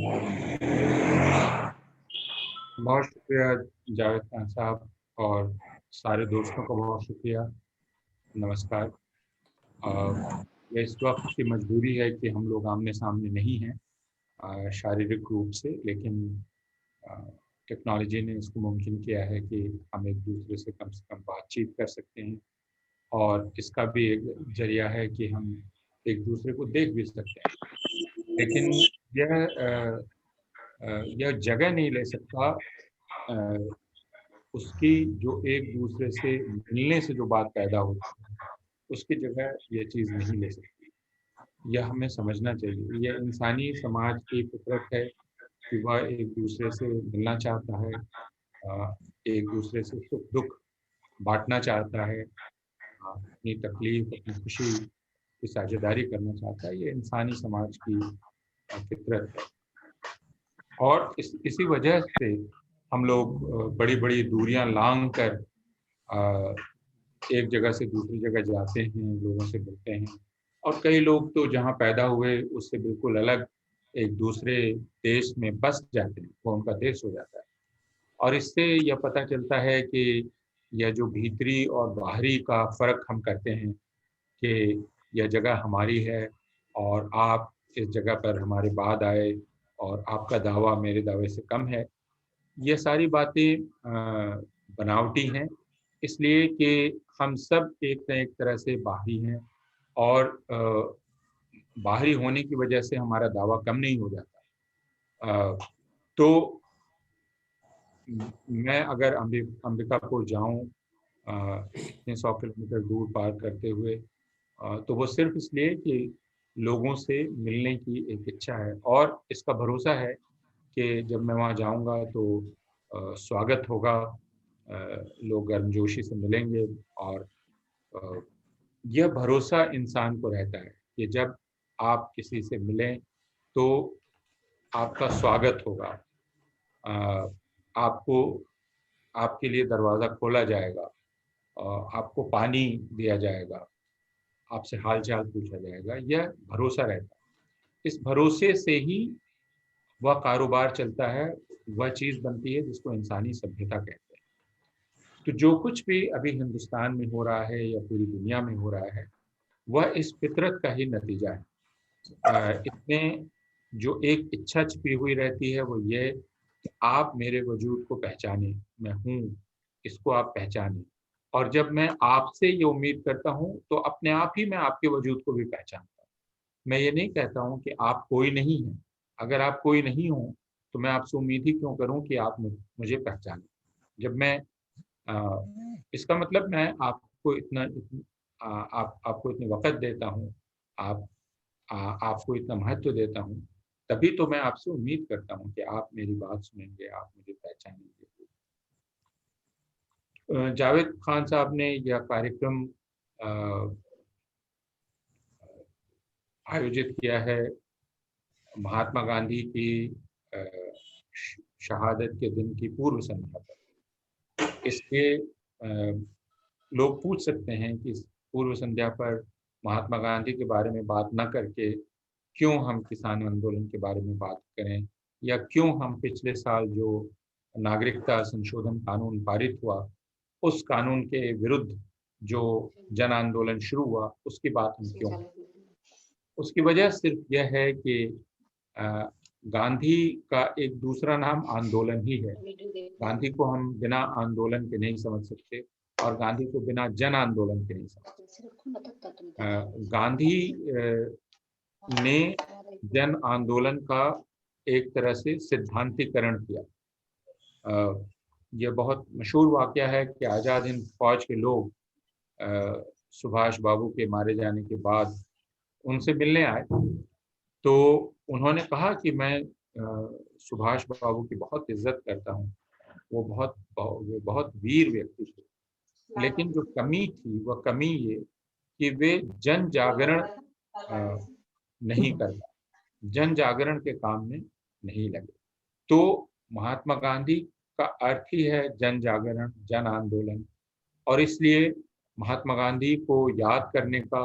बहुत शुक्रिया जावेद खान साहब, और सारे दोस्तों का बहुत शुक्रिया। नमस्कार। ये इस वक्त की मजबूरी है कि हम लोग आमने सामने नहीं हैं शारीरिक रूप से, लेकिन टेक्नोलॉजी ने इसको मुमकिन किया है कि हम एक दूसरे से कम बातचीत कर सकते हैं, और इसका भी एक जरिया है कि हम एक दूसरे को देख भी सकते हैं। लेकिन यह यह जगह नहीं ले सकता उसकी जो एक दूसरे से मिलने से जो बात पैदा होती है, उसकी जगह ये चीज़ नहीं ले सकती। यह हमें समझना चाहिए। यह इंसानी समाज की फितरत है कि वह एक दूसरे से मिलना चाहता है, एक दूसरे से सुख दुख बांटना चाहता है, अपनी तकलीफ, अपनी खुशी की साझेदारी करना चाहता है। ये इंसानी समाज की फितरत है। और इसी वजह से हम लोग बड़ी बड़ी दूरियां लांग कर एक जगह से दूसरी जगह जाते हैं, लोगों से मिलते हैं। और कई लोग तो जहाँ पैदा हुए उससे बिल्कुल अलग एक दूसरे देश में बस जाते हैं, वो उनका देश हो जाता है। और इससे यह पता चलता है कि यह जो भीतरी और बाहरी का फर्क हम करते हैं कि यह जगह हमारी है और आप इस जगह पर हमारे बाद आए और आपका दावा मेरे दावे से कम है। ये सारी बातें बनावटी हैं, इसलिए कि हम सब एक न एक तरह से बाहरी हैं, और बाहरी होने की वजह से हमारा दावा कम नहीं हो जाता। तो मैं अगर अंबिकापुर जाऊं इतने 100 किलोमीटर दूर पार करते हुए, तो वो सिर्फ इसलिए कि लोगों से मिलने की एक इच्छा है, और इसका भरोसा है कि जब मैं वहाँ जाऊँगा तो स्वागत होगा, लोग गर्मजोशी से मिलेंगे। और अ, यह भरोसा इंसान को रहता है कि जब आप किसी से मिलें तो आपका स्वागत होगा, अ, आपको आपके लिए दरवाज़ा खोला जाएगा, आपको पानी दिया जाएगा, आपसे हाल चाल पूछा जाएगा। यह भरोसा रहता है। इस भरोसे से ही वह कारोबार चलता है, वह चीज़ बनती है जिसको इंसानी सभ्यता कहते हैं। तो जो कुछ भी अभी हिंदुस्तान में हो रहा है या पूरी दुनिया में हो रहा है, वह इस फितरत का ही नतीजा है। इसमें जो एक इच्छा छिपी हुई रहती है वो ये कि आप मेरे वजूद को पहचानें, मैं हूँ, इसको आप पहचानें। और जब मैं आपसे ये उम्मीद करता हूँ तो अपने आप ही मैं आपके वजूद को भी पहचानता हूँ। मैं ये नहीं कहता हूँ कि आप कोई नहीं हैं। अगर आप कोई नहीं हो तो मैं आपसे उम्मीद ही क्यों करूँ कि आप मुझे पहचानें। जब मैं इसका मतलब मैं आपको आपको इतने वक़्त देता हूँ, आप आपको इतना महत्व देता हूँ, तभी तो मैं आपसे उम्मीद करता हूँ कि आप मेरी बात सुनेंगे, आप मुझे पहचानेंगे। जावेद खान साहब ने यह कार्यक्रम अ, आयोजित किया है महात्मा गांधी की अ, शहादत के दिन की पूर्व संध्या पर। इसलिए लोग पूछ सकते हैं कि इस पूर्व संध्या पर महात्मा गांधी के बारे में बात न करके क्यों हम किसान आंदोलन के बारे में बात करें, या क्यों हम पिछले साल जो नागरिकता संशोधन कानून पारित हुआ उस कानून के विरुद्ध जो जन आंदोलन शुरू हुआ उसकी बात हम क्यों। उसकी वजह सिर्फ यह है कि अ, गांधी का एक दूसरा नाम आंदोलन ही है। गांधी को हम बिना आंदोलन के नहीं समझ सकते, और गांधी को बिना जन आंदोलन के नहीं समझ सकते। गांधी ने जन आंदोलन का एक तरह से सिद्धांतीकरण किया। यह बहुत मशहूर वाकया है कि आज़ाद हिंद फौज के लोग सुभाष बाबू के मारे जाने के बाद उनसे मिलने आए, तो उन्होंने कहा कि मैं सुभाष बाबू की बहुत इज्जत करता हूँ, वो बहुत वीर व्यक्ति थे। लेकिन जो कमी थी वह कमी ये कि वे जन जागरण नहीं कर पाए, जन जागरण के काम में नहीं लगे। तो महात्मा गांधी का अर्थ ही है जन जागरण, जन आंदोलन। और इसलिए महात्मा गांधी को याद करने का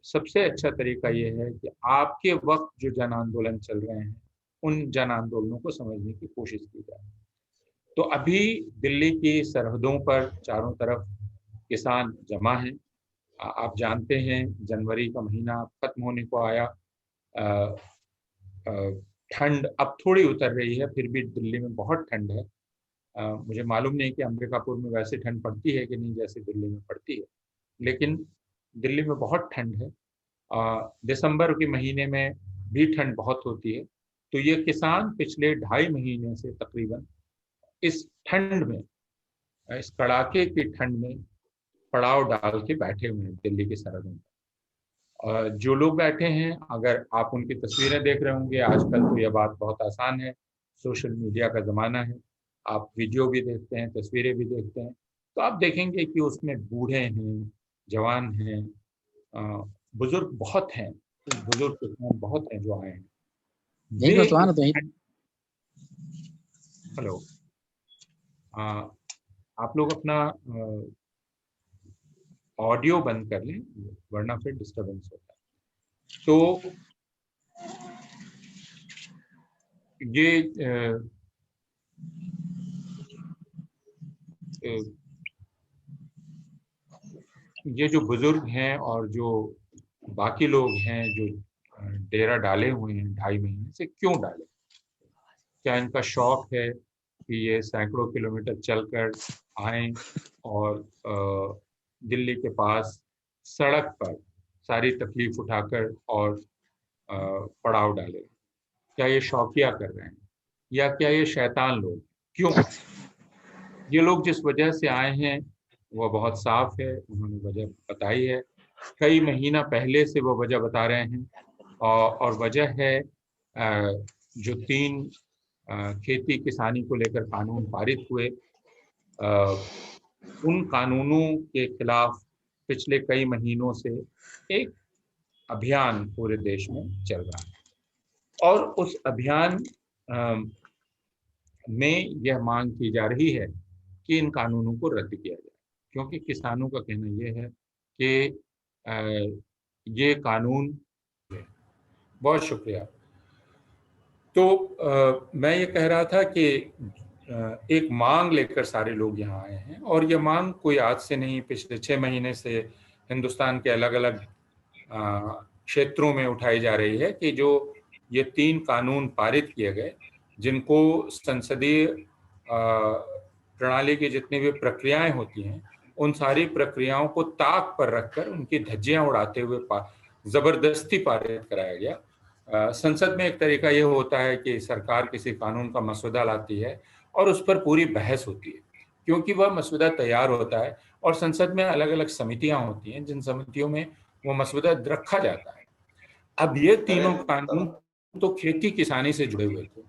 सबसे अच्छा तरीका ये है कि आपके वक्त जो जन आंदोलन चल रहे हैं उन जन आंदोलनों को समझने की कोशिश की जाए। तो अभी दिल्ली की सरहदों पर चारों तरफ किसान जमा हैं। आप जानते हैं जनवरी का महीना खत्म होने को आया। अ, अ, ठंड अब थोड़ी उतर रही है, फिर भी दिल्ली में बहुत ठंड है। मुझे मालूम नहीं कि अंबिकापुर में वैसे ठंड पड़ती है कि नहीं जैसे दिल्ली में पड़ती है, लेकिन दिल्ली में बहुत ठंड है। दिसंबर के महीने में भी ठंड बहुत होती है। तो ये किसान पिछले 2.5 महीने से तकरीबन इस ठंड में, इस कड़ाके की ठंड में पड़ाव डाल के बैठे हुए हैं दिल्ली की सरहदों में। जो लोग बैठे हैं, अगर आप उनकी तस्वीरें देख रहे होंगे, आजकल तो यह बात बहुत आसान है, सोशल मीडिया का ज़माना है, आप वीडियो भी देखते हैं, तस्वीरें भी देखते हैं, तो आप देखेंगे कि उसमें बूढ़े हैं, जवान हैं, अ, बुजुर्ग बहुत हैं, बुजुर्ग किसान बहुत हैं जो आए हैं। यही वे तो सवाल है। हेलो, आप लोग अपना ऑडियो बंद कर लें, वरना फिर डिस्टरबेंस होता है। तो ये ये जो बुजुर्ग हैं और जो बाकी लोग हैं जो डेरा डाले हुए हैं 2.5 महीने से, क्यों डाले? क्या इनका शौक है कि ये सैकड़ों किलोमीटर चलकर आएं और दिल्ली के पास सड़क पर सारी तकलीफ उठाकर और पड़ाव डाले? क्या ये शौकिया कर रहे हैं या क्या ये शैतान लोग? क्यों? ये लोग जिस वजह से आए हैं वह बहुत साफ है, उन्होंने वजह बताई है। कई महीना पहले से वो वजह बता रहे हैं, और वजह है जो 3 खेती किसानी को लेकर कानून पारित हुए, उन कानूनों के खिलाफ पिछले कई महीनों से एक अभियान पूरे देश में चल रहा है। और उस अभियान में यह मांग की जा रही है कि इन कानूनों को रद्द किया जाए, क्योंकि किसानों का कहना यह है कि ये कानून, बहुत शुक्रिया। तो मैं ये कह रहा था कि एक मांग लेकर सारे लोग यहाँ आए हैं, और ये मांग कोई आज से नहीं, पिछले 6 महीने से हिंदुस्तान के अलग अलग क्षेत्रों में उठाई जा रही है कि जो ये 3 कानून पारित किए गए, जिनको संसदीय प्रणाली की जितनी भी प्रक्रियाएं होती हैं, उन सारी प्रक्रियाओं को ताक पर रखकर उनकी धज्जियां उड़ाते हुए जबरदस्ती पारित कराया गया। संसद में एक तरीका ये होता है कि सरकार किसी कानून का मसौदा लाती है और उस पर पूरी बहस होती है, क्योंकि वह मसौदा तैयार होता है और संसद में अलग अलग समितियां होती हैं, जिन समितियों में वो मसौदा रखा जाता है। अब ये तीनों कानून तो खेती किसानी से जुड़े हुए थे,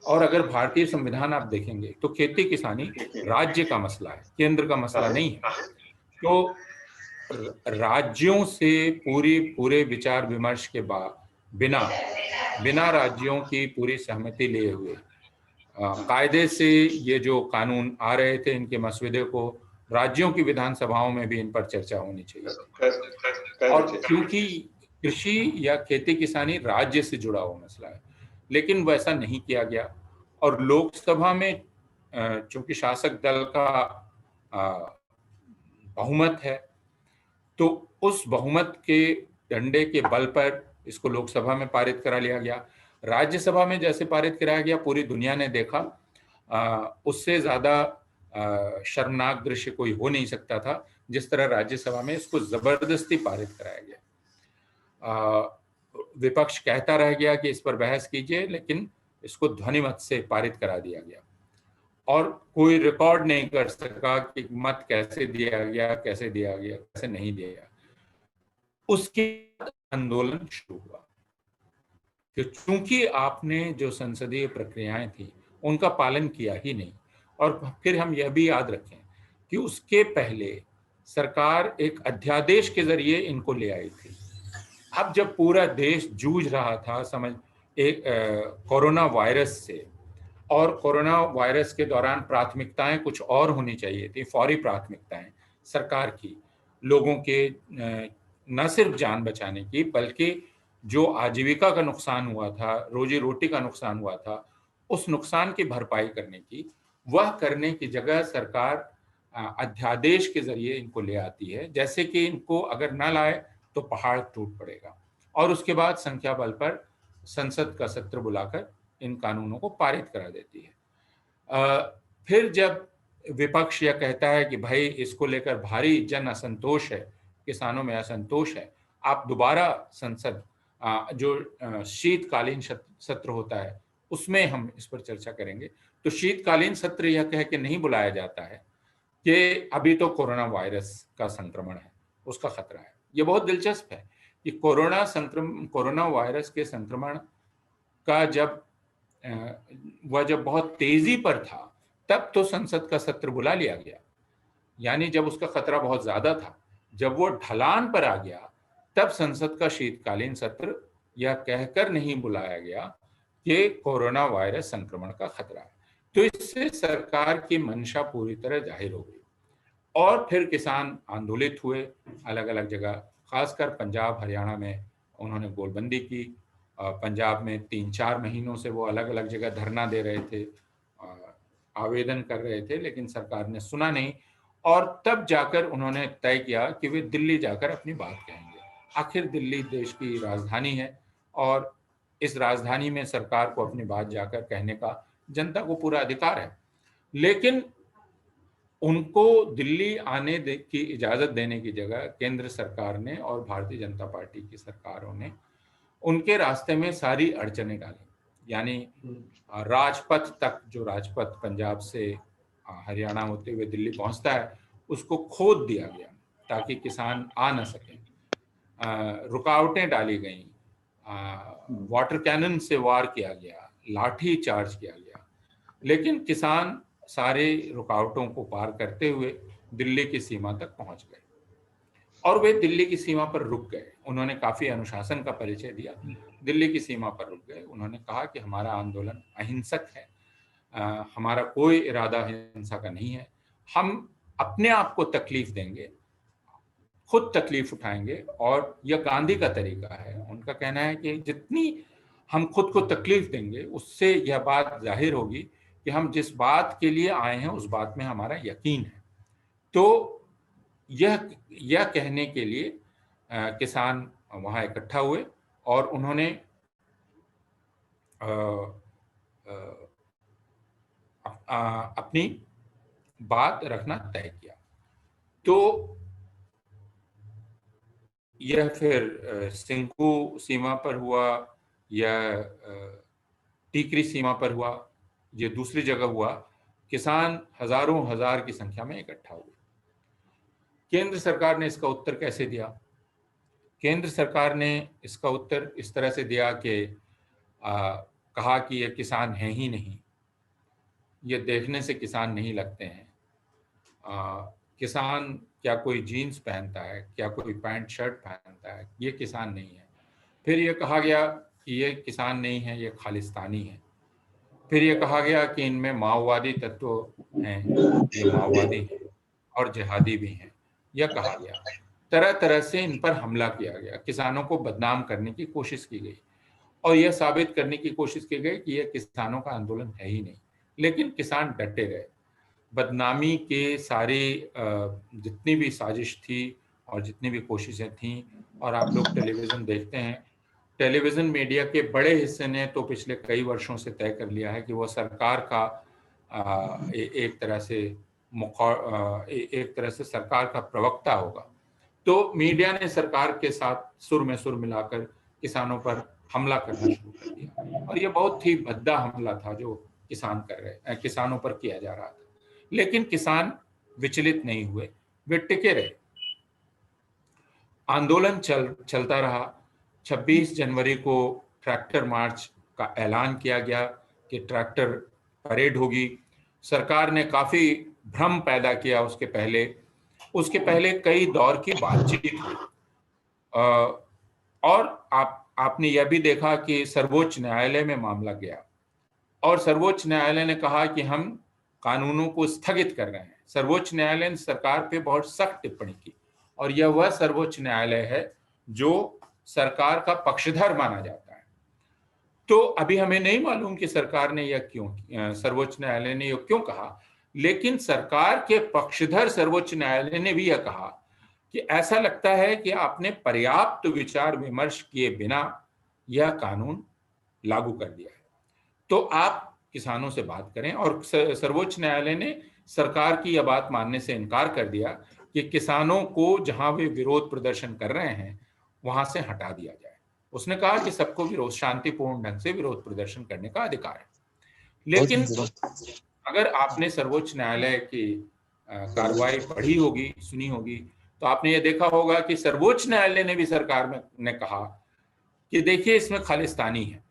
और अगर भारतीय संविधान आप देखेंगे तो खेती किसानी राज्य का मसला है, केंद्र का मसला नहीं है। तो राज्यों से पूरे विचार विमर्श के बाद, बिना राज्यों की पूरी सहमति लिए हुए कायदे से ये जो कानून आ रहे थे, इनके मसौदे को राज्यों की विधानसभाओं में भी इन पर चर्चा होनी चाहिए। और क्योंकि कृषि या खेती किसानी राज्य से जुड़ा हुआ मसला है, लेकिन वैसा नहीं किया गया। और लोकसभा में चूंकि शासक दल का बहुमत है, तो उस बहुमत के डंडे के बल पर इसको लोकसभा में पारित करा लिया गया। राज्यसभा में जैसे पारित कराया गया, पूरी दुनिया ने देखा, उससे ज्यादा शर्मनाक दृश्य कोई हो नहीं सकता था, जिस तरह राज्यसभा में इसको जबरदस्ती पारित कराया गया। विपक्ष कहता रह गया कि इस पर बहस कीजिए, लेकिन इसको ध्वनिमत से पारित करा दिया गया, और कोई रिकॉर्ड नहीं कर सका कि मत कैसे दिया गया, कैसे नहीं दिया गया। उसके बाद आंदोलन शुरू हुआ कि चूंकि आपने जो संसदीय प्रक्रियाएं थी उनका पालन किया ही नहीं। और फिर हम यह भी याद रखें कि उसके पहले सरकार एक अध्यादेश के जरिए इनको ले आई थी। अब जब पूरा देश जूझ रहा था एक कोरोना वायरस से, और कोरोना वायरस के दौरान प्राथमिकताएं कुछ और होनी चाहिए थी, फौरी प्राथमिकताएं सरकार की, लोगों के न सिर्फ जान बचाने की, बल्कि जो आजीविका का नुकसान हुआ था, रोजी रोटी का नुकसान हुआ था, उस नुकसान की भरपाई करने की, वह करने की जगह सरकार अध्यादेश के जरिए इनको ले आती है, जैसे कि इनको अगर न लाए तो पहाड़ टूट पड़ेगा, और उसके बाद संख्या बल पर संसद का सत्र बुलाकर इन कानूनों को पारित करा देती है। फिर जब विपक्ष यह कहता है कि भाई इसको लेकर भारी जन असंतोष है, किसानों में असंतोष है, आप दोबारा संसद जो शीतकालीन सत्र होता है उसमें हम इस पर चर्चा करेंगे। तो शीतकालीन सत्र यह कह के नहीं बुलाया जाता है कि अभी तो कोरोना वायरस का संक्रमण है, उसका खतरा है। ये बहुत दिलचस्प है कि कोरोना वायरस के संक्रमण का वह जब बहुत तेजी पर था, तब तो संसद का सत्र बुला लिया गया, यानी जब उसका खतरा बहुत ज्यादा था। जब वो ढलान पर आ गया, तब संसद का शीतकालीन सत्र यह कहकर नहीं बुलाया गया कि कोरोना वायरस संक्रमण का खतरा है। तो इससे सरकार की मंशा पूरी तरह जाहिर हो गई, और फिर किसान आंदोलित हुए अलग अलग जगह, खासकर पंजाब हरियाणा में उन्होंने गोलबंदी की। पंजाब में 3-4 महीनों से वो अलग अलग जगह धरना दे रहे थे, आवेदन कर रहे थे, लेकिन सरकार ने सुना नहीं, और तब जाकर उन्होंने तय किया कि वे दिल्ली जाकर अपनी बात कहेंगे। आखिर दिल्ली देश की राजधानी है, और इस राजधानी में सरकार को अपनी बात जाकर कहने का जनता को पूरा अधिकार है। लेकिन उनको दिल्ली की इजाजत देने की जगह केंद्र सरकार ने और भारतीय जनता पार्टी की सरकारों ने उनके रास्ते में सारी अड़चनें डाली। यानी राजपथ तक, जो राजपथ पंजाब से हरियाणा होते हुए दिल्ली पहुंचता है, उसको खोद दिया गया ताकि किसान आ न सकें। रुकावटें डाली गई, वाटर कैनन से वार किया गया, लाठी चार्ज किया गया, लेकिन किसान सारे रुकावटों को पार करते हुए दिल्ली की सीमा तक पहुंच गए, और वे दिल्ली की सीमा पर रुक गए। उन्होंने काफी अनुशासन का परिचय दिया, दिल्ली की सीमा पर रुक गए। उन्होंने कहा कि हमारा आंदोलन अहिंसक है, हमारा कोई इरादा हिंसा का नहीं है, हम अपने आप को तकलीफ देंगे, खुद तकलीफ उठाएंगे, और यह गांधी का तरीका है। उनका कहना है कि जितनी हम खुद को तकलीफ देंगे, उससे यह बात जाहिर होगी कि हम जिस बात के लिए आए हैं उस बात में हमारा यकीन है। तो यह कहने के लिए किसान वहां इकट्ठा हुए, और उन्होंने अपनी बात रखना तय किया। तो यह फिर सिंकू सीमा पर हुआ या टीकरी सीमा पर हुआ, ये दूसरी जगह हुआ, किसान हजारों हजार की संख्या में इकट्ठा हुए। केंद्र सरकार ने इसका उत्तर कैसे दिया? केंद्र सरकार ने इसका उत्तर इस तरह से दिया कि कहा कि ये किसान हैं ही नहीं, ये देखने से किसान नहीं लगते हैं। किसान क्या कोई जीन्स पहनता है, क्या कोई पैंट शर्ट पहनता है, ये किसान नहीं है। फिर ये कहा गया कि ये किसान नहीं है, ये खालिस्तानी है। फिर ये कहा गया कि इनमें माओवादी तत्व हैं, ये माओवादी हैं और जिहादी भी हैं, यह कहा गया। तरह तरह से इन पर हमला किया गया, किसानों को बदनाम करने की कोशिश की गई, और यह साबित करने की कोशिश की गई कि यह किसानों का आंदोलन है ही नहीं। लेकिन किसान डटे रहे। बदनामी के सारे जितनी भी साजिश थी और जितनी भी कोशिशें थीं, और आप लोग टेलीविज़न देखते हैं, टेलीविज़न मीडिया के बड़े हिस्से ने तो पिछले कई वर्षों से तय कर लिया है कि वह सरकार का एक तरह से सरकार का प्रवक्ता होगा। तो मीडिया ने सरकार के साथ सुर में सुर मिलाकर किसानों पर हमला करना शुरू कर दिया, और यह बहुत ही भद्दा हमला था जो किसानों पर किया जा रहा था। लेकिन किसान विचलित नहीं हुए, वे टिके रहे। आंदोलन चलता रहा। 26 जनवरी को ट्रैक्टर मार्च का ऐलान किया गया कि ट्रैक्टर परेड होगी। सरकार ने काफी भ्रम पैदा किया। उसके पहले कई दौर की बातचीत हुई, और आपने यह भी देखा कि सर्वोच्च न्यायालय में मामला गया, और सर्वोच्च न्यायालय ने कहा कि हम कानूनों को स्थगित कर रहे हैं। सर्वोच्च न्यायालय ने सरकार पे बहुत सख्त टिप्पणी की, और यह वह सर्वोच्च न्यायालय है जो सरकार का पक्षधर माना जाता है। तो अभी हमें नहीं मालूम कि सरकार ने यह क्यों, सर्वोच्च न्यायालय ने यह क्यों कहा, लेकिन सरकार के पक्षधर सर्वोच्च न्यायालय ने भी यह कहा कि ऐसा लगता है कि आपने पर्याप्त विचार विमर्श किए बिना यह कानून लागू कर दिया है, तो आप किसानों से बात करें। और सर्वोच्च न्यायालय ने सरकार की यह बात मानने से इनकार कर दिया कि किसानों को जहां वे विरोध प्रदर्शन कर रहे हैं वहां से हटा दिया जाए। उसने कहा कि सबको विरोध शांतिपूर्ण ढंग से विरोध प्रदर्शन करने का अधिकार है। लेकिन अगर आपने सर्वोच्च न्यायालय की कार्रवाई पढ़ी होगी, सुनी होगी, तो आपने ये देखा होगा कि सर्वोच्च न्यायालय ने भी सरकार में ने कहा कि देखिए इसमें खालिस्तानी है।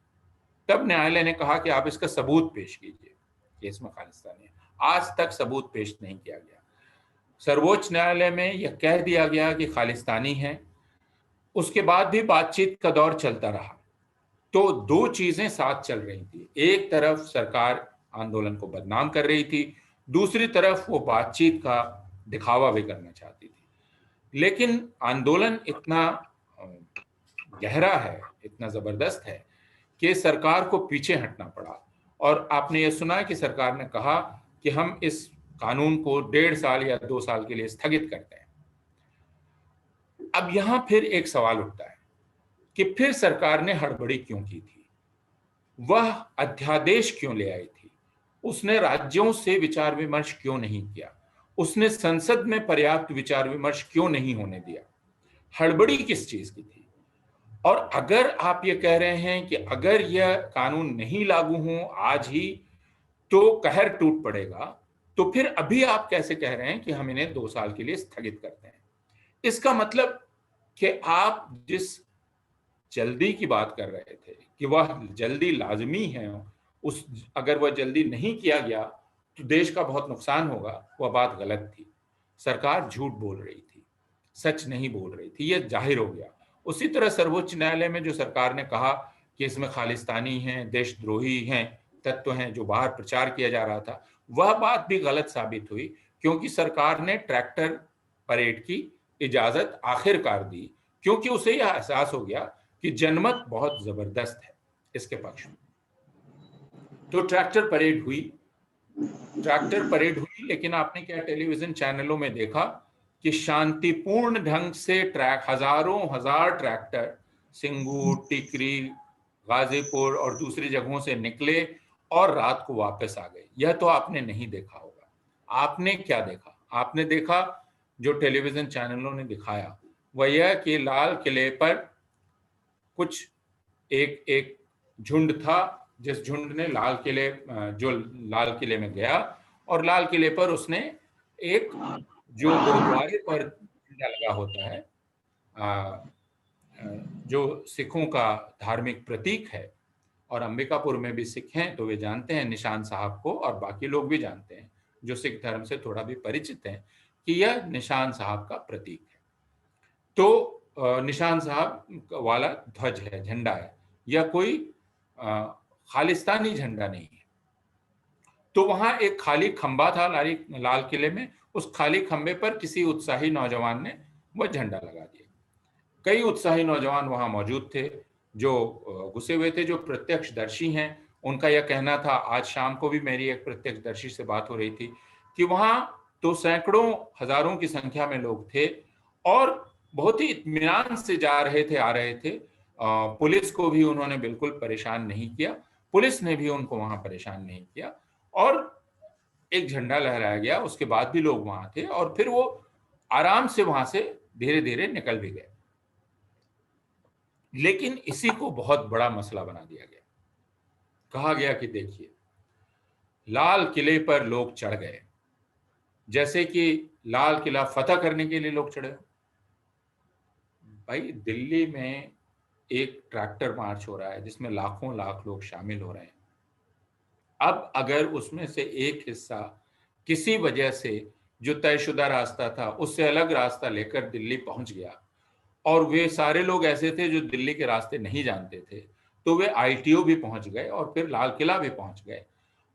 तब न्यायालय ने कहा कि आप इसका सबूत पेश कीजिए कि इसमें खालिस्तानी है। आज तक सबूत पेश नहीं किया गया। सर्वोच्च न्यायालय में यह कह दिया गया कि खालिस्तानी है, उसके बाद भी बातचीत का दौर चलता रहा। तो दो चीजें साथ चल रही थी, एक तरफ सरकार आंदोलन को बदनाम कर रही थी, दूसरी तरफ वो बातचीत का दिखावा भी करना चाहती थी। लेकिन आंदोलन इतना गहरा है, इतना जबरदस्त है कि सरकार को पीछे हटना पड़ा। और आपने ये सुना कि सरकार ने कहा कि हम इस कानून को 1.5 साल या 2 साल के लिए स्थगित करते हैं। अब यहां फिर एक सवाल उठता है कि फिर सरकार ने हड़बड़ी क्यों की थी, वह अध्यादेश क्यों ले आई थी, उसने राज्यों से विचार विमर्श क्यों नहीं किया, उसने संसद में पर्याप्त विचार विमर्श क्यों नहीं होने दिया, हड़बड़ी किस चीज की थी। और अगर आप ये कह रहे हैं कि अगर यह कानून नहीं लागू हो आज ही तो कहर टूट पड़ेगा, तो फिर अभी आप कैसे कह रहे हैं कि हम इन्हें 2 साल के लिए स्थगित करते हैं। इसका मतलब कि आप जिस जल्दी की बात कर रहे थे कि वह जल्दी लाजमी है, उस अगर वह जल्दी नहीं किया गया तो देश का बहुत नुकसान होगा, वह बात गलत थी। सरकार झूठ बोल रही थी, सच नहीं बोल रही थी, यह जाहिर हो गया। उसी तरह सर्वोच्च न्यायालय में जो सरकार ने कहा कि इसमें खालिस्तानी हैं, देशद्रोही हैं, तत्व हैं जो बाहर प्रचार किया जा रहा था, वह बात भी गलत साबित हुई, क्योंकि सरकार ने ट्रैक्टर परेड की इजाजत आखिरकार दी, क्योंकि उसे यह एहसास हो गया कि जनमत बहुत जबरदस्त है इसके पक्ष में। तो ट्रैक्टर परेड हुई, लेकिन आपने क्या टेलीविजन चैनलों में देखा कि शांतिपूर्ण ढंग से हजारों हजार ट्रैक्टर सिंगूर, टिकरी, गाजीपुर और दूसरी जगहों से निकले और रात को वापस आ गए। यह तो आपने नहीं देखा होगा। आपने क्या देखा? आपने देखा जो टेलीविजन चैनलों ने दिखाया वह यह कि लाल किले पर कुछ एक झुंड था, जिस झुंड ने जो लाल किले में गया और लाल किले पर उसने एक जो गुरुद्वारे पर झंडा लगा होता है, जो सिखों का धार्मिक प्रतीक है, और अंबिकापुर में भी सिख हैं तो वे जानते हैं निशान साहब को, और बाकी लोग भी जानते हैं जो सिख धर्म से थोड़ा भी परिचित हैं कि यह निशान साहब का प्रतीक है। तो निशान साहब वाला ध्वज है, झंडा है, यह कोई खालिस्तानी झंडा नहीं है। तो वहां एक खाली खंबा था लाल किले में, उस खाली खंबे पर किसी उत्साही नौजवान ने वह झंडा लगा दिया। कई उत्साही नौजवान वहां मौजूद थे जो घुसे हुए थे, जो प्रत्यक्षदर्शी हैं। उनका यह कहना था, आज शाम को भी मेरी एक प्रत्यक्षदर्शी से बात हो रही थी, कि वहां तो सैकड़ों हजारों की संख्या में लोग थे और बहुत ही इत्मीनान से जा रहे थे, आ रहे थे। पुलिस को भी उन्होंने बिल्कुल परेशान नहीं किया, पुलिस ने भी उनको वहां परेशान नहीं किया, और एक झंडा लहराया गया। उसके बाद भी लोग वहां थे और फिर वो आराम से वहां से धीरे धीरे निकल भी गए। लेकिन इसी को बहुत बड़ा मसला बना दिया गया। कहा गया कि देखिए, लाल किले पर लोग चढ़ गए जैसे कि लाल किला फतह करने के लिए लोग चढ़े। भाई, दिल्ली में एक ट्रैक्टर मार्च हो रहा है जिसमें लाखों लाख लोग शामिल हो रहे हैं। अब अगर उसमें से एक हिस्सा किसी वजह से जो तयशुदा रास्ता था उससे अलग रास्ता लेकर दिल्ली पहुंच गया, और वे सारे लोग ऐसे थे जो दिल्ली के रास्ते नहीं जानते थे, तो वे आईटीओ भी पहुंच गए और फिर लाल किला भी पहुंच गए,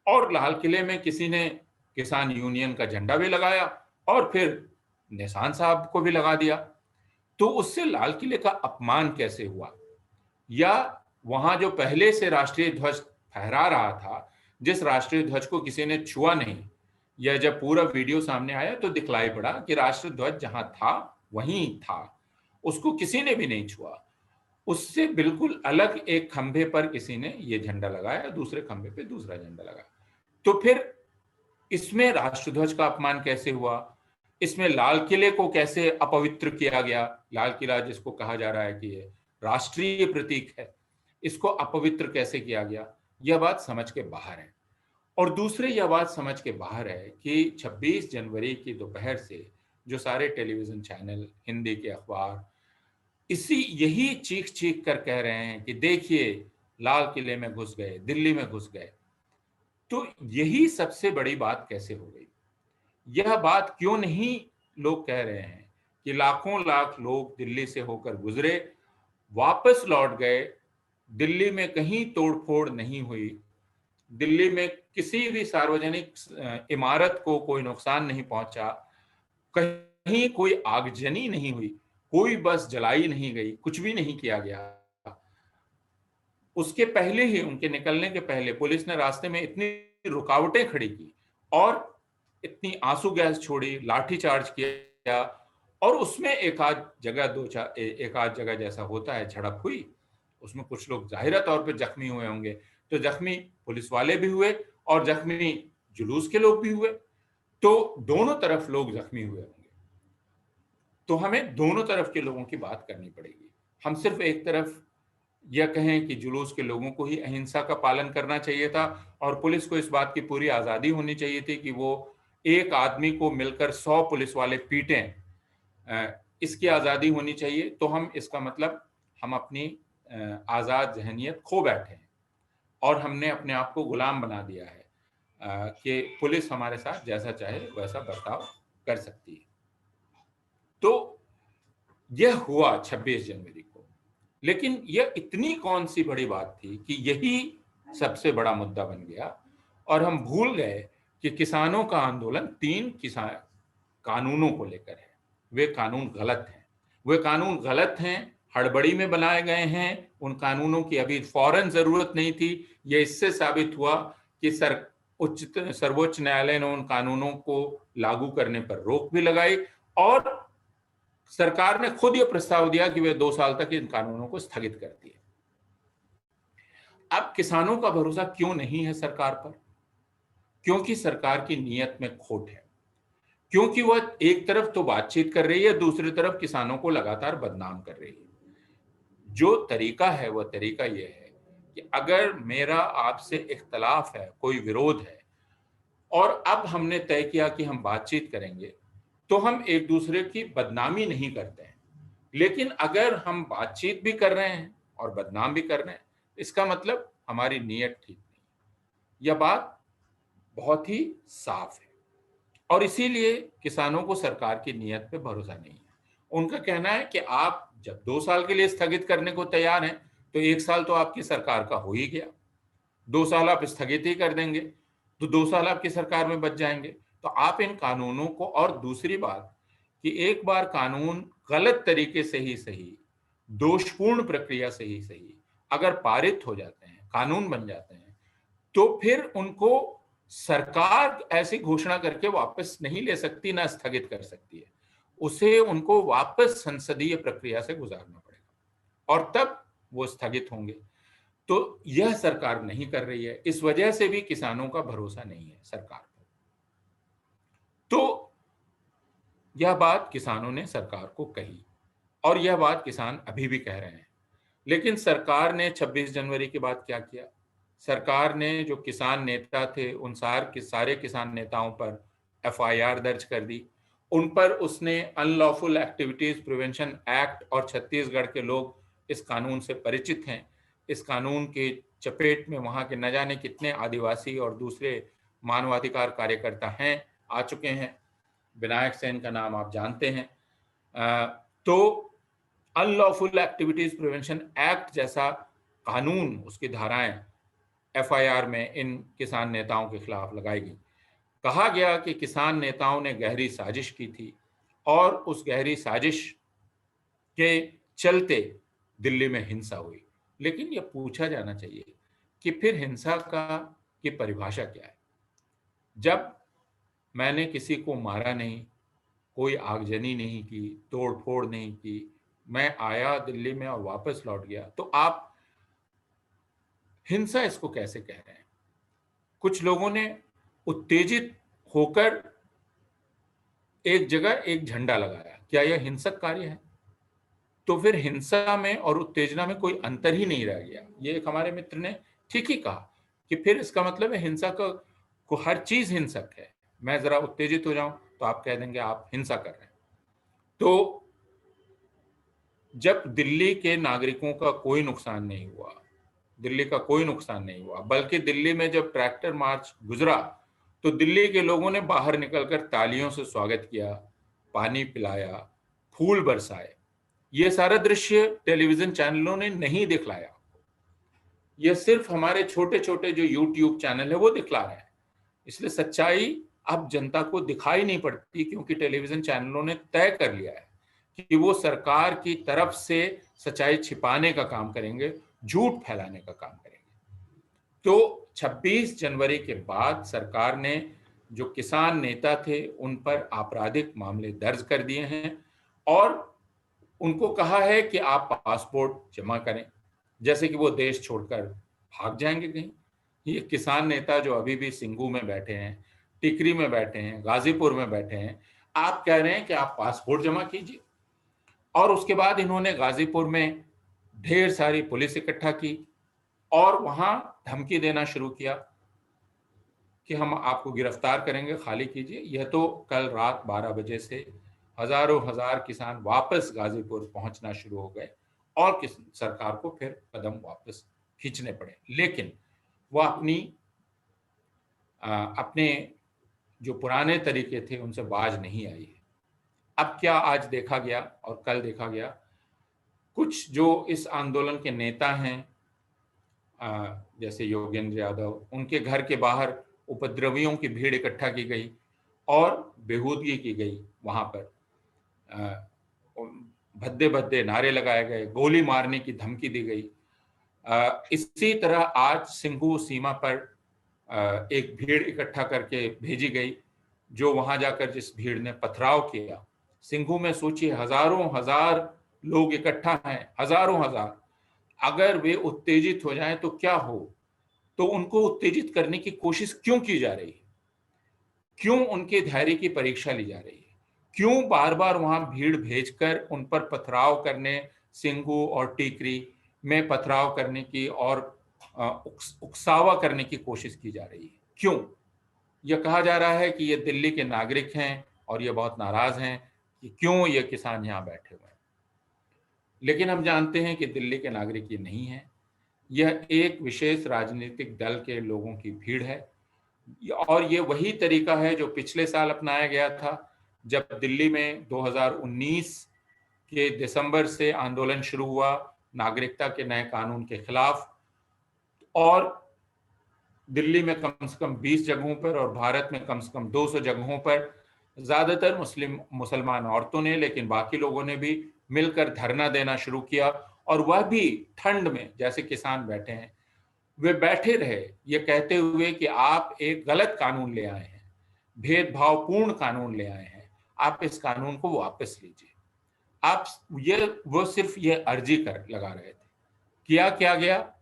और लाल किले में किसी ने किसान यूनियन का झंडा भी लगाया और फिर निशान साहब को भी लगा दिया। तो उससे लाल किले का अपमान कैसे हुआ? या वहां जो पहले से राष्ट्रीय ध्वज फहरा रहा था, जिस राष्ट्रीय ध्वज को किसी ने छुआ नहीं, या जब पूरा वीडियो सामने आया तो दिखलाई पड़ा कि राष्ट्रीय ध्वज जहां था वहीं था, उसको किसी ने भी नहीं छुआ। उससे बिल्कुल अलग एक खंभे पर किसी ने ये झंडा लगाया, दूसरे खंभे पे दूसरा झंडा लगाया। तो फिर इसमें राष्ट्रध्वज का अपमान कैसे हुआ? इसमें लाल किले को कैसे अपवित्र किया गया? लाल किला जिसको कहा जा रहा है कि ये राष्ट्रीय प्रतीक है, इसको अपवित्र कैसे किया गया? यह बात समझ के बाहर है। और दूसरे यह बात समझ के बाहर है कि 26 जनवरी की दोपहर से जो सारे टेलीविजन चैनल, हिंदी के अखबार इसी यही चीख चीख कर कह रहे हैं कि देखिए लाल किले में घुस गए, दिल्ली में घुस गए। तो यही सबसे बड़ी बात कैसे हो गई? यह बात क्यों नहीं लोग कह रहे हैं कि लाखों लाख लोग दिल्ली से होकर गुजरे, वापस लौट गए, दिल्ली में कहीं तोड़फोड़ नहीं हुई, दिल्ली में किसी भी सार्वजनिक इमारत को कोई नुकसान नहीं पहुंचा, कहीं कोई आगजनी नहीं हुई, कोई बस जलाई नहीं गई, कुछ भी नहीं किया गया। उसके पहले ही, उनके निकलने के पहले पुलिस ने रास्ते में इतनी रुकावटें खड़ी की और इतनी आंसू गैस छोड़ी, लाठीचार्ज किया, और उसमें एक आध जगह एक आध जगह जैसा होता है झड़प हुई, उसमें कुछ लोग जाहिरा तौर पे जख्मी हुए होंगे। तो जख्मी पुलिस वाले भी हुए और जख्मी जुलूस के लोग भी हुए, तो दोनों तरफ लोग जख्मी हुए होंगे। तो हमें दोनों तरफ के लोगों की बात करनी पड़ेगी। हम सिर्फ एक तरफ यह कहें कि जुलूस के लोगों को ही अहिंसा का पालन करना चाहिए था और पुलिस को इस बात की पूरी आजादी होनी चाहिए थी कि वो एक आदमी को मिलकर 100 पुलिस वाले पीटें, इसकी आजादी होनी चाहिए, तो हम इसका मतलब हम अपनी आजाद जहनियत खो बैठे हैं और हमने अपने आप को गुलाम बना दिया है कि पुलिस हमारे साथ जैसा चाहे वैसा बर्ताव कर सकती है। तो यह हुआ 26 जनवरी को, लेकिन यह इतनी कौन सी बड़ी बात थी कि यही सबसे बड़ा मुद्दा बन गया और हम भूल गए कि किसानों का आंदोलन 3 किसान कानूनों को लेकर है। वे कानून गलत हैं, वे कानून गलत हैं, हड़बड़ी में बनाए गए हैं, उन कानूनों की अभी फौरन जरूरत नहीं थी। यह इससे साबित हुआ कि सर्वोच्च न्यायालय ने उन कानूनों को लागू करने पर रोक भी लगाई और सरकार ने खुद यह प्रस्ताव दिया कि वे 2 साल तक इन कानूनों को स्थगित कर दिए। अब किसानों का भरोसा क्यों नहीं है सरकार पर? क्योंकि सरकार की नीयत में खोट है, क्योंकि वह एक तरफ तो बातचीत कर रही है, दूसरी तरफ किसानों को लगातार बदनाम कर रही है। जो तरीका है वह तरीका यह है कि अगर मेरा आपसे इख्तलाफ है, कोई विरोध है और अब हमने तय किया कि हम बातचीत करेंगे, तो हम एक दूसरे की बदनामी नहीं करते हैं। लेकिन अगर हम बातचीत भी कर रहे हैं और बदनाम भी कर रहे हैं, इसका मतलब हमारी नीयत ठीक नहीं। यह बात बहुत ही साफ है और इसीलिए किसानों को सरकार की नीयत पे भरोसा नहीं है। उनका कहना है कि आप जब 2 साल के लिए स्थगित करने को तैयार हैं, तो 1 साल तो आपकी सरकार का हो ही गया। 2 साल आप स्थगित ही कर देंगे, तो 2 साल आपकी सरकार में बच जाएंगे। तो आप इन कानूनों को, और दूसरी बात कि एक बार कानून गलत तरीके से ही सही, दोषपूर्ण प्रक्रिया से ही सही अगर पारित हो जाते हैं, कानून बन जाते हैं, तो फिर उनको सरकार ऐसी घोषणा करके वापस नहीं ले सकती, ना स्थगित कर सकती है। उसे उनको वापस संसदीय प्रक्रिया से गुजारना पड़ेगा और तब वो स्थगित होंगे। तो यह सरकार नहीं कर रही है, इस वजह से भी किसानों का भरोसा नहीं है सरकार पर। तो यह बात किसानों ने सरकार को कही और यह बात किसान अभी भी कह रहे हैं। लेकिन सरकार ने 26 जनवरी के बाद क्या किया? सरकार ने जो किसान नेता थे उन सारे किसान नेताओं पर एफआईआर दर्ज कर दी। उन पर उसने अनलॉफुल एक्टिविटीज प्रिवेंशन एक्ट, और छत्तीसगढ़ के लोग इस कानून से परिचित हैं। इस कानून के चपेट में वहां के न जाने कितने आदिवासी और दूसरे मानवाधिकार कार्यकर्ता हैं, आ चुके हैं। विनायक सेन का नाम आप जानते हैं। तो अनलॉफुल एक्टिविटीज प्रिवेंशन एक्ट जैसा कानून, उसकी धाराएं एफआईआर में इन किसान नेताओं के खिलाफ लगाई गई। कहा गया कि किसान नेताओं ने गहरी साजिश की थी और उस गहरी साजिश के चलते दिल्ली में हिंसा हुई। लेकिन ये पूछा जाना चाहिए कि फिर हिंसा का की परिभाषा क्या है? जब मैंने किसी को मारा नहीं, कोई आगजनी नहीं की, तोड़-फोड़ नहीं की, मैं आया दिल्ली में और वापस लौट गया, तो आप हिंसा इसको कैसे कह रहे हैं? कुछ लोगों ने उत्तेजित होकर एक जगह एक झंडा लगाया, क्या यह हिंसक कार्य है? तो फिर हिंसा में और उत्तेजना में कोई अंतर ही नहीं रह गया। ये एक हमारे मित्र ने ठीक ही कहा कि फिर इसका मतलब है हिंसा को हर चीज़ हिंसक है। मैं ज़रा उत्तेजित हो जाऊँ, तो आप कह देंगे आप हिंसा कर रहे हैं। तो जब दिल्ली के नागरिकों का कोई नुकसान नहीं हुआ, दिल्ली का कोई नुकसान नहीं हुआ, बल्कि दिल्ली में जब ट्रैक्टर मार्च गुजरा, तो दिल्ली के लोगों ने बाहर निकलकर तालियों से स्वागत किया, पानी पिलाया, फूल बरसाए। ये सारा दृश्य टेलीविज़न चैनलों ने नहीं दिखलाया। ये सिर्फ हमारे छोटे-छोटे जो यूट्यूब चैनल है, वो दिखला रहे हैं। इसलिए सच्चाई अब जनता को दिखाई नहीं पड़ती, क्योंकि टेलीविज़न चैनलों ने तय कर लिया है कि वो सरकार की तरफ से सच्चाई छिपाने का काम करेंगे, झूठ फैलाने का काम करेंगे। तो 26 जनवरी के बाद सरकार ने जो किसान नेता थे, उन पर आपराधिक मामले दर्ज कर दिए हैं और उनको कहा है कि आप पासपोर्ट जमा करें, जैसे कि वो देश छोड़कर भाग जाएँगे कहीं। ये किसान नेता जो अभी भी सिंघू में बैठे हैं, टिकरी में बैठे हैं, गाज़ीपुर में बैठे हैं, आप कह रहे हैं कि आप पासपोर्ट जमा कीजिए। और उसके बाद इन्होंने गाज़ीपुर में ढेर सारी पुलिस इकट्ठा की और वहाँ धमकी देना शुरू किया कि हम आपको गिरफ्तार करेंगे, खाली कीजिए। यह तो कल रात 12 बजे से हज़ारों हजार किसान वापस गाज़ीपुर पहुँचना शुरू हो गए और किस सरकार को फिर कदम वापस खींचने पड़े। लेकिन वो अपने जो पुराने तरीके थे उनसे बाज नहीं आई है। अब क्या आज देखा गया और कल देखा गया, कुछ जो इस आंदोलन के नेता हैं, जैसे योगेंद्र यादव, उनके घर के बाहर उपद्रवियों की भीड़ इकट्ठा की गई और बेहूदगी की गई वहाँ पर। अ, भद्दे-भद्दे नारे लगाए गए, गोली मारने की धमकी दी गई। इसी तरह आज सिंघू सीमा पर एक भीड़ इकट्ठा करके भेजी गई, जो वहाँ जाकर जिस भीड़ ने पथराव किया। सिंघू में सोचिए हज़ारों हज़ार लोग इकट्ठा हैं, हज़ारों हज़ार। अगर वे उत्तेजित हो जाएँ तो क्या हो? तो उनको उत्तेजित करने की कोशिश क्यों की जा रही है? क्यों उनके धैर्य की परीक्षा ली जा रही है? क्यों बार-बार वहाँ भीड़ भेजकर उन पर पथराव करने, सिंघू और टीकरी में पथराव करने की और उकसावा करने की कोशिश की जा रही है? क्यों? यह कहा जा रहा है कि ये दिल्ली के नागरिक हैं और ये बहुत नाराज़ हैं कि क्यों ये किसान यहाँ बैठे हुए हैं। लेकिन हम जानते हैं कि दिल्ली के नागरिक ये नहीं हैं। यह एक विशेष राजनीतिक दल के लोगों की भीड़ है और ये वही तरीका है जो पिछले साल अपनाया गया था, जब दिल्ली में 2019 के दिसंबर से आंदोलन शुरू हुआ नागरिकता के नए कानून के खिलाफ और दिल्ली में कम से कम 20 जगहों पर और भारत में कम से कम 200 जगहों पर ज़्यादातर मुसलमान औरतों ने, लेकिन बाकी लोगों ने भी मिलकर धरना देना शुरू किया और वह भी ठंड में, जैसे किसान बैठे हैं। वे बैठे रहे ये कहते हुए कि आप एक गलत कानून ले आए हैं, भेदभावपूर्ण कानून ले आए हैं, आप इस कानून को वापस लीजिए। आप ये वो सिर्फ ये अर्जी कर लगा रहे थे। किया क्या गया?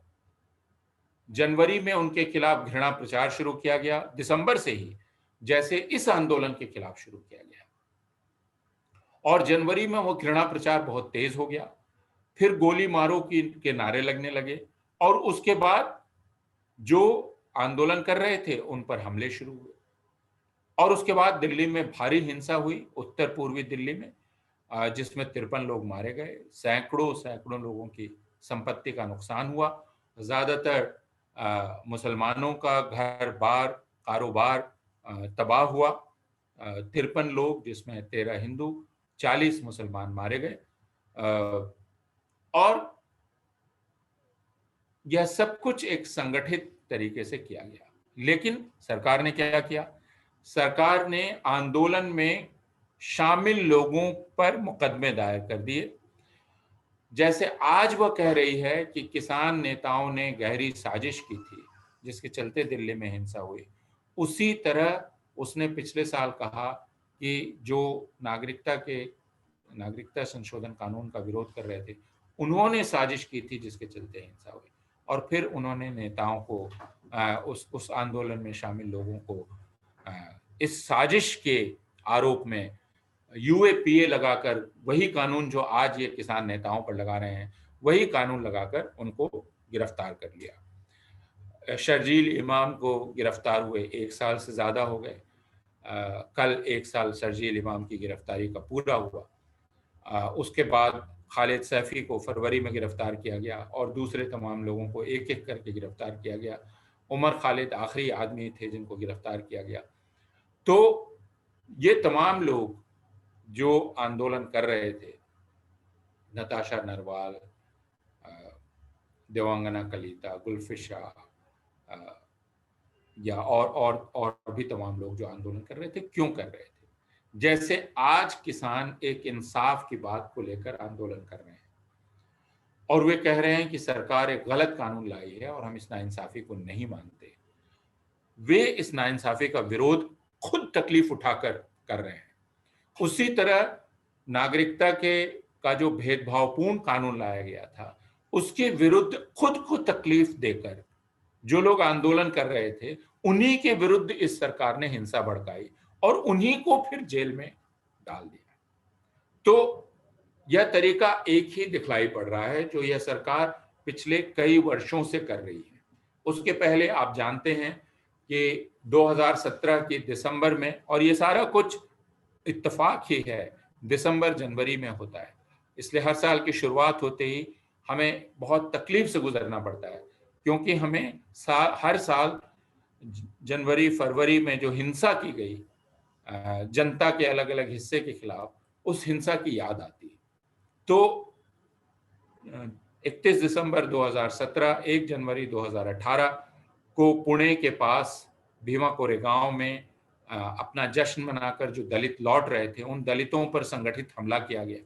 जनवरी में उनके खिलाफ घृणा प्रचार शुरू किया गया, दिसंबर से ही, जैसे इस आंदोलन के खिलाफ शुरू किया गया। और जनवरी में वो घृणा प्रचार बहुत तेज हो गया। फिर गोली मारो के नारे लगने लगे और उसके बाद जो आंदोलन कर रहे थे उन पर हमले शुरू हुए और उसके बाद दिल्ली में भारी हिंसा हुई, उत्तर पूर्वी दिल्ली में, जिसमें 53 लोग मारे गए, सैकड़ों लोगों की संपत्ति का नुकसान हुआ। ज़्यादातर मुसलमानों का घर-बार, कारोबार तबाह हुआ। 53 लोग, जिसमें 13 हिंदू, 40 मुसलमान मारे गए। और यह सब कुछ एक संगठित तरीके से किया गया। लेकिन सरकार ने क्या किया? सरकार ने आंदोलन में शामिल लोगों पर मुकदमे दायर कर दिए जैसे आज वह कह रही है कि किसान नेताओं ने गहरी साजिश की थी जिसके चलते दिल्ली में हिंसा हुई, उसी तरह उसने पिछले साल कहा कि जो नागरिकता संशोधन कानून का विरोध कर रहे थे, उन्होंने साजिश की थी जिसके चलते हिंसा हुई। और फिर उन्होंने नेताओं को उस आंदोलन में शामिल लोगों को इस साजिश के आरोप में यूएपीए लगाकर, वही कानून जो आज ये किसान नेताओं पर लगा रहे हैं, वही कानून लगाकर उनको गिरफ्तार कर लिया। शर्जील इमाम को गिरफ्तार हुए 1 साल से ज्यादा हो गए। कल 1 साल शर्जील इमाम की गिरफ्तारी का पूरा हुआ। उसके बाद खालिद सैफी को फरवरी में गिरफ्तार किया गया और दूसरे तमाम लोगों को एक एक करके गिरफ्तार किया गया। उमर खालिद आखिरी आदमी थे जिनको गिरफ्तार किया गया। तो ये तमाम लोग जो आंदोलन कर रहे थे, नताशा नरवाल, देवांगना कलिता, गुलफिशा, या और भी तमाम लोग जो आंदोलन कर रहे थे, क्यों कर रहे थे? जैसे आज किसान एक इंसाफ की बात को लेकर आंदोलन कर रहे हैं और वे कह रहे हैं कि सरकार एक गलत कानून लाई है और हम इस नाइंसाफी को नहीं मानते। वे इस नाइंसाफी का विरोध खुद तकलीफ उठाकर कर रहे हैं। उसी तरह नागरिकता के का जो भेदभावपूर्ण कानून लाया गया था, उसके विरुद्ध खुद को तकलीफ देकर जो लोग आंदोलन कर रहे थे, उन्हीं के विरुद्ध इस सरकार ने हिंसा भड़काई और उन्हीं को फिर जेल में डाल दिया। तो यह तरीका एक ही दिखलाई पड़ रहा है जो यह सरकार पिछले कई वर्षों से कर रही है। उसके पहले आप जानते हैं कि 2017 के दिसंबर में, और ये सारा कुछ इत्तेफाक ही है, दिसंबर जनवरी में होता है, इसलिए हर साल की शुरुआत होते ही हमें बहुत तकलीफ से गुजरना पड़ता है, क्योंकि हमें हर साल जनवरी फरवरी में जो हिंसा की गई जनता के अलग अलग हिस्से के खिलाफ, उस हिंसा की याद आती है। तो 31 दिसंबर 2017, 1 जनवरी 2018 को पुणे के पास भीमा कोरेगांव में अपना जश्न मनाकर जो दलित लौट रहे थे, उन दलितों पर संगठित हमला किया गया।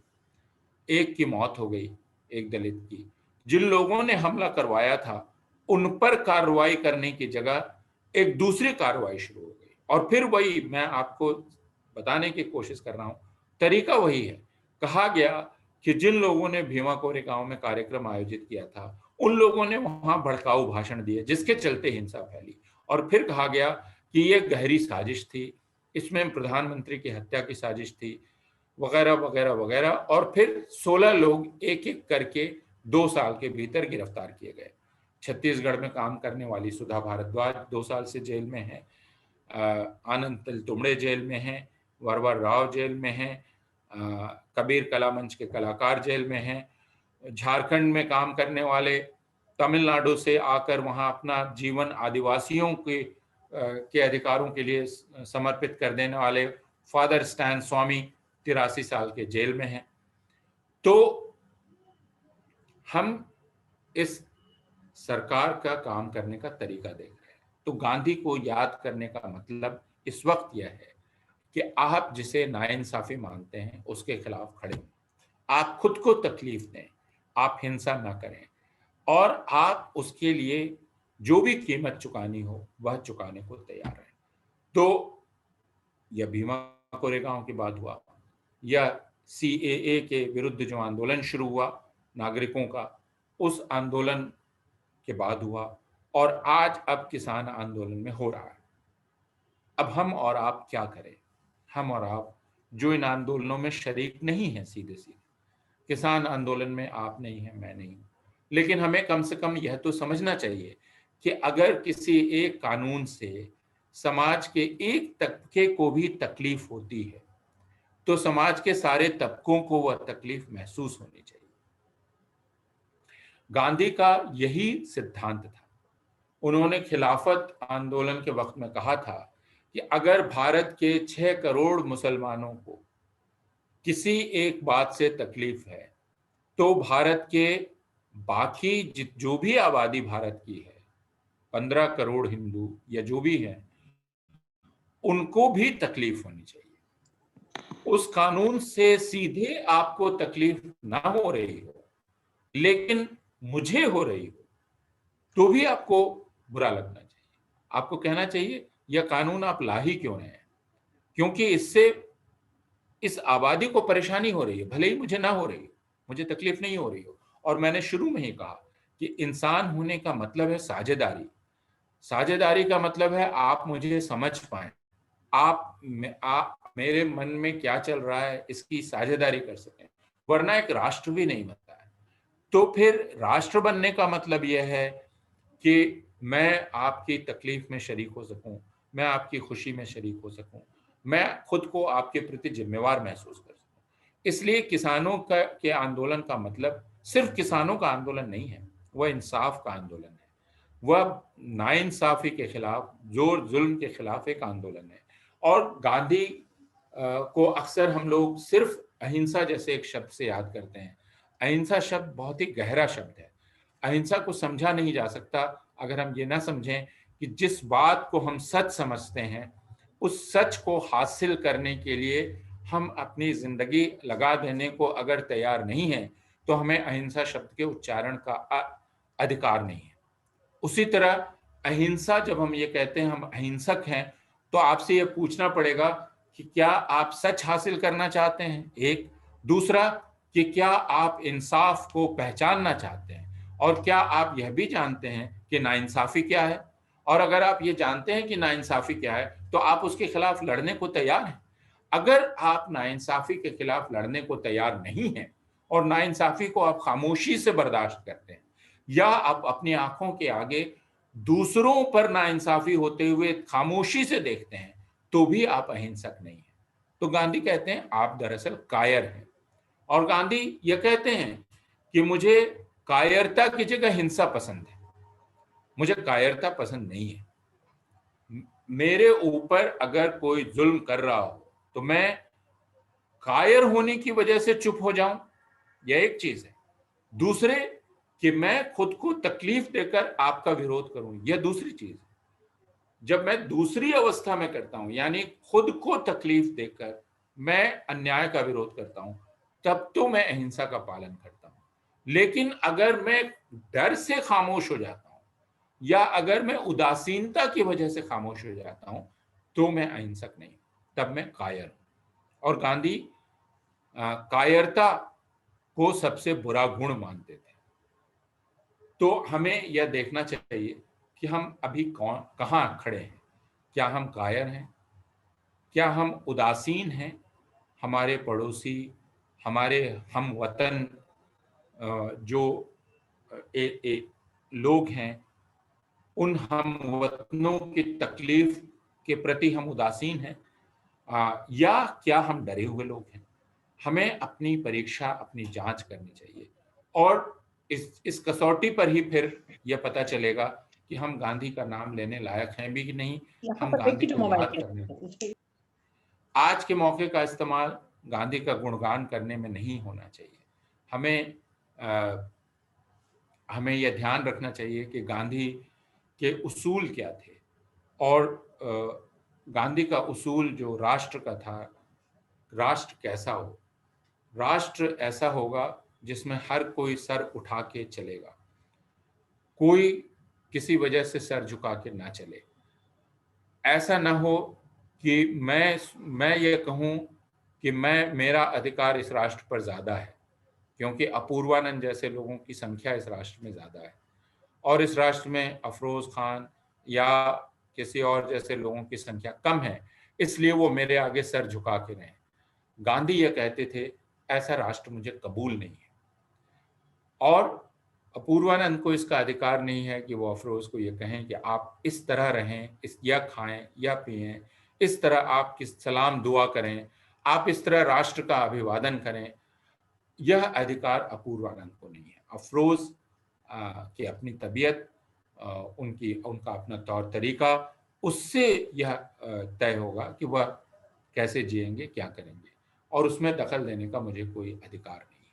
एक की मौत हो गई, एक दलित की। जिन लोगों ने हमला करवाया था, उन पर कार्रवाई करने की जगह एक दूसरी कार्रवाई शुरू हो गई। और फिर वही मैं आपको बताने की कोशिश कर रहा हूं, तरीका वही है। कहा गया कि जिन लोगों ने भीमा कोरेगांव में कार्यक्रम आयोजित किया था, उन लोगों ने वहां भड़काऊ भाषण दिए जिसके चलते हिंसा फैली। और फिर कहा गया कि यह गहरी साजिश थी, इसमें प्रधानमंत्री की हत्या की साजिश थी, वगैरह वगैरह वगैरह। और फिर 16 लोग एक एक करके 2 साल के भीतर गिरफ्तार किए गए। छत्तीसगढ़ में काम करने वाली सुधा भारद्वाज 2 साल से जेल में है, आनंद तेलतुंबड़े जेल में है, वरवर राव जेल में है, कबीर कला मंच के कलाकार जेल में हैं। झारखंड में काम करने वाले, तमिलनाडु से आकर वहां अपना जीवन आदिवासियों के अधिकारों के लिए समर्पित कर देने वाले फादर स्टैन स्वामी 83 साल के जेल में हैं। तो हम इस सरकार का काम करने का तरीका देख रहे हैं। तो गांधी को याद करने का मतलब इस वक्त यह है कि आप जिसे नाइंसाफी मानते हैं उसके खिलाफ खड़े हों, आप खुद को तकलीफ दें, आप हिंसा ना करें, और आप उसके लिए जो भी कीमत चुकानी हो वह चुकाने को तैयार हैं। तो यह भीमा कोरेगांव की बात हुआ, या सीएए के विरुद्ध जो आंदोलन शुरू हुआ नागरिकों का, उस आंदोलन के बाद हुआ, और आज अब किसान आंदोलन में हो रहा है। अब हम और आप क्या करें? हम और आप जो इन आंदोलनों में शरीक नहीं हैं, सीधे सीधे किसान आंदोलन में आप नहीं हैं, मैं नहीं हूं, लेकिन हमें कम से कम यह तो समझना चाहिए कि अगर किसी एक कानून से समाज के एक तबके को भी तकलीफ होती है, तो समाज के सारे तबकों को वह तकलीफ महसूस होनी चाहिए। गांधी का यही सिद्धांत था। उन्होंने खिलाफत आंदोलन के वक्त में कहा था कि अगर भारत के 6 करोड़ मुसलमानों को किसी एक बात से तकलीफ है, तो भारत के बाकी जो भी आबादी भारत की है, 15 करोड़ हिंदू या जो भी है, उनको भी तकलीफ होनी चाहिए। उस कानून से सीधे आपको तकलीफ ना हो रही हो, लेकिन मुझे हो रही हो तो भी आपको बुरा लगना चाहिए। आपको कहना चाहिए यह कानून आप ला ही क्यों रहे हैं, क्योंकि इससे इस आबादी को परेशानी हो रही है, भले ही मुझे ना हो रही हो, मुझे तकलीफ नहीं हो रही हो। और मैंने शुरू में ही कहा कि इंसान होने का मतलब है साझेदारी। साझेदारी का मतलब है आप मुझे समझ पाएं, आप मेरे मन में क्या चल रहा है इसकी साझेदारी कर सकें, वरना एक राष्ट्र भी नहीं बनता है। तो फिर राष्ट्र बनने का मतलब यह है कि मैं आपकी तकलीफ में शरीक हो सकूं, मैं आपकी खुशी में शरीक हो सकूं, मैं खुद को आपके प्रति जिम्मेवार महसूस कर सकूं। इसलिए किसानों का के आंदोलन का मतलब सिर्फ किसानों का आंदोलन नहीं है, वह इंसाफ का आंदोलन है, वह नाइंसाफी के खिलाफ, जोर जुल्म के खिलाफ एक आंदोलन है। और गांधी को अक्सर हम लोग सिर्फ अहिंसा जैसे एक शब्द से याद करते हैं। अहिंसा शब्द बहुत ही गहरा शब्द है। अहिंसा को समझा नहीं जा सकता अगर हम ये ना समझें कि जिस बात को हम सच समझते हैं, उस सच को हासिल करने के लिए हम अपनी जिंदगी लगा देने को अगर तैयार नहीं है, तो हमें अहिंसा शब्द के उच्चारण का अधिकार नहीं है। उसी तरह अहिंसा, जब हम ये कहते हैं हम अहिंसक हैं, तो आपसे ये पूछना पड़ेगा कि क्या आप सच हासिल करना चाहते हैं, एक। दूसरा, कि क्या आप इंसाफ को पहचानना चाहते हैं, और क्या आप यह भी जानते हैं कि नाइंसाफी क्या है। और अगर आप ये जानते हैं कि नाइंसाफी क्या है, तो आप उसके खिलाफ लड़ने को तैयार हैं। अगर आप नाइंसाफी के खिलाफ लड़ने को तैयार नहीं हैं और नाइंसाफी को आप खामोशी से बर्दाश्त करते हैं, या आप अपनी आंखों के आगे दूसरों पर नाइंसाफी होते हुए खामोशी से देखते हैं, तो भी आप अहिंसक नहीं हैं। तो गांधी कहते हैं आप दरअसल कायर हैं। और गांधी ये कहते हैं कि मुझे कायरता की जगह हिंसा पसंद है, मुझे कायरता पसंद नहीं है। मेरे ऊपर अगर कोई जुल्म कर रहा हो तो मैं कायर होने की वजह से चुप हो जाऊं, यह एक चीज है। दूसरे, कि मैं खुद को तकलीफ देकर आपका विरोध करूं, यह दूसरी चीज है। जब मैं दूसरी अवस्था में करता हूं, यानी खुद को तकलीफ देकर मैं अन्याय का विरोध करता हूं, तब तो मैं अहिंसा का पालन करता हूं। लेकिन अगर मैं डर से खामोश हो जाता हूं, या अगर मैं उदासीनता की वजह से खामोश हो जाता हूं, तो मैं अहिंसक नहीं, तब मैं कायर हूं। और गांधी कायरता को सबसे बुरा गुण मानते थे। तो हमें यह देखना चाहिए कि हम अभी कौन कहाँ खड़े हैं। क्या हम कायर हैं? क्या हम उदासीन हैं? हमारे पड़ोसी, हमारे हम वतन, जो लोग हैं, उन हम वतनों की तकलीफ के प्रति हम उदासीन हैं, या क्या हम डरे हुए लोग हैं? हमें अपनी परीक्षा, अपनी जांच करनी चाहिए। और इस कसौटी पर ही फिर यह पता चलेगा कि हम गांधी का नाम लेने लायक हैं भी कि नहीं, यहाँ हम पर गांधी रिपीट को मोबाइल याद करने। के आज के मौके का इस्तेमाल गांधी का गुणगान करने में नहीं होना चाहिए। हमें हमें यह ध्यान रखना चाहिए कि गांधी के उसूल क्या थे। और गांधी का उसूल जो राष्ट्र का था, राष्ट्र कैसा हो, राष्ट्र ऐसा होगा जिसमें हर कोई सर उठा के चलेगा, कोई किसी वजह से सर झुका के ना चले। ऐसा ना हो कि मैं ये कहूं कि मेरा अधिकार इस राष्ट्र पर ज्यादा है, क्योंकि अपूर्वानंद जैसे लोगों की संख्या इस राष्ट्र में ज्यादा है, और इस राष्ट्र में अफरोज खान या किसी और जैसे लोगों की संख्या कम है, इसलिए वो मेरे आगे सर झुका के रहें। गांधी ये कहते थे ऐसा राष्ट्र मुझे कबूल नहीं है। और अपूर्वानंद को इसका अधिकार नहीं है कि वो अफरोज को ये कहें कि आप इस तरह रहें, इस या खाएं या पिएं, इस तरह आप किस सलाम दुआ करें, आप इस तरह राष्ट्र का अभिवादन करें। यह अधिकार अपूर्वानंद को नहीं है। अफरोज की अपनी तबीयत, उनका अपना तौर तरीका, उससे यह तय होगा कि वह कैसे जिएंगे, क्या करेंगे, और उसमें दखल देने का मुझे कोई अधिकार नहीं है।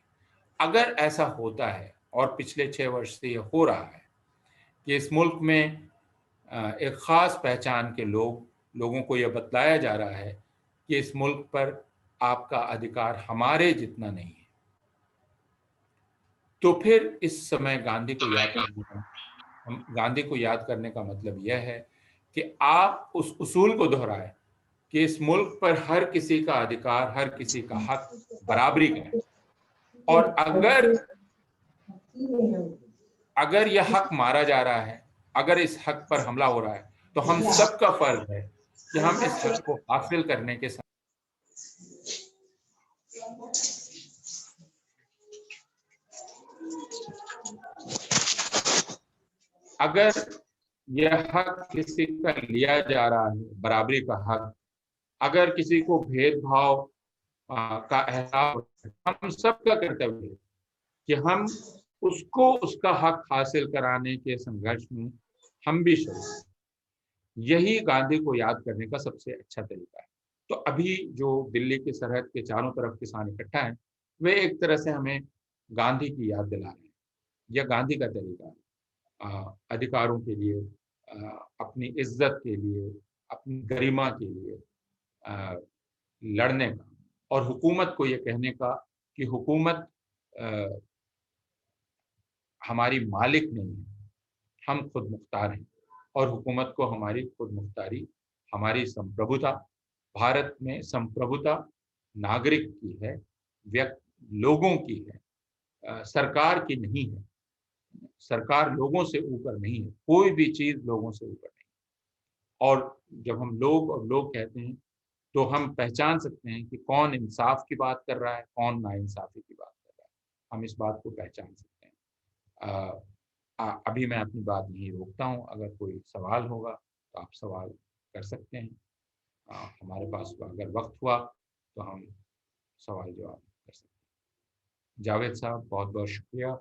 अगर ऐसा होता है, और पिछले 6 वर्ष से यह हो रहा है, कि इस मुल्क में एक खास पहचान के लोगों को यह बतलाया जा रहा है कि इस मुल्क पर आपका अधिकार हमारे जितना नहीं है, तो फिर इस समय गांधी को याद करने का, हम गांधी को याद करने का मतलब यह है कि आप उस उसूल को दोहराएं कि इस मुल्क पर हर किसी का अधिकार, हर किसी का हक बराबरी का है। और अगर यह हक मारा जा रहा है, अगर इस हक पर हमला हो रहा है, तो हम सबका फर्ज है कि हम इस हक को हासिल करने के साथ अगर यह हक किसी का लिया जा रहा है, बराबरी का हक, अगर किसी को भेदभाव का एहसास, हम सबका कर्तव्य है कि हम उसको उसका हक हासिल कराने के संघर्ष में हम भी शरीक। यही गांधी को याद करने का सबसे अच्छा तरीका है। तो अभी जो दिल्ली की सरहद के चारों तरफ किसान इकट्ठा हैं, वे एक तरह से हमें गांधी की याद दिला रहे हैं। यह गांधी का तरीका है अधिकारों के लिए, अपनी इज्जत के लिए, अपनी गरिमा के लिए लड़ने का, और हुकूमत को ये कहने का कि हुकूमत हमारी मालिक नहीं है, हम खुद मुख्तार हैं। और हुकूमत को हमारी खुद मुख्तारी, हमारी संप्रभुता, भारत में संप्रभुता नागरिक की है, लोगों की है, सरकार की नहीं है। सरकार लोगों से ऊपर नहीं है, कोई भी चीज लोगों से ऊपर नहीं। और जब हम लोग और लोग कहते हैं, तो हम पहचान सकते हैं कि कौन इंसाफ की बात कर रहा है, कौन नाइंसाफी की बात कर रहा है। हम इस बात को पहचान सकते हैं। अभी मैं अपनी बात यहीं रोकता हूँ। अगर कोई सवाल होगा तो आप सवाल कर सकते हैं। हमारे पास अगर वक्त हुआ तो हम सवाल जवाब कर सकते हैं। जावेद साहब, बहुत बहुत शुक्रिया।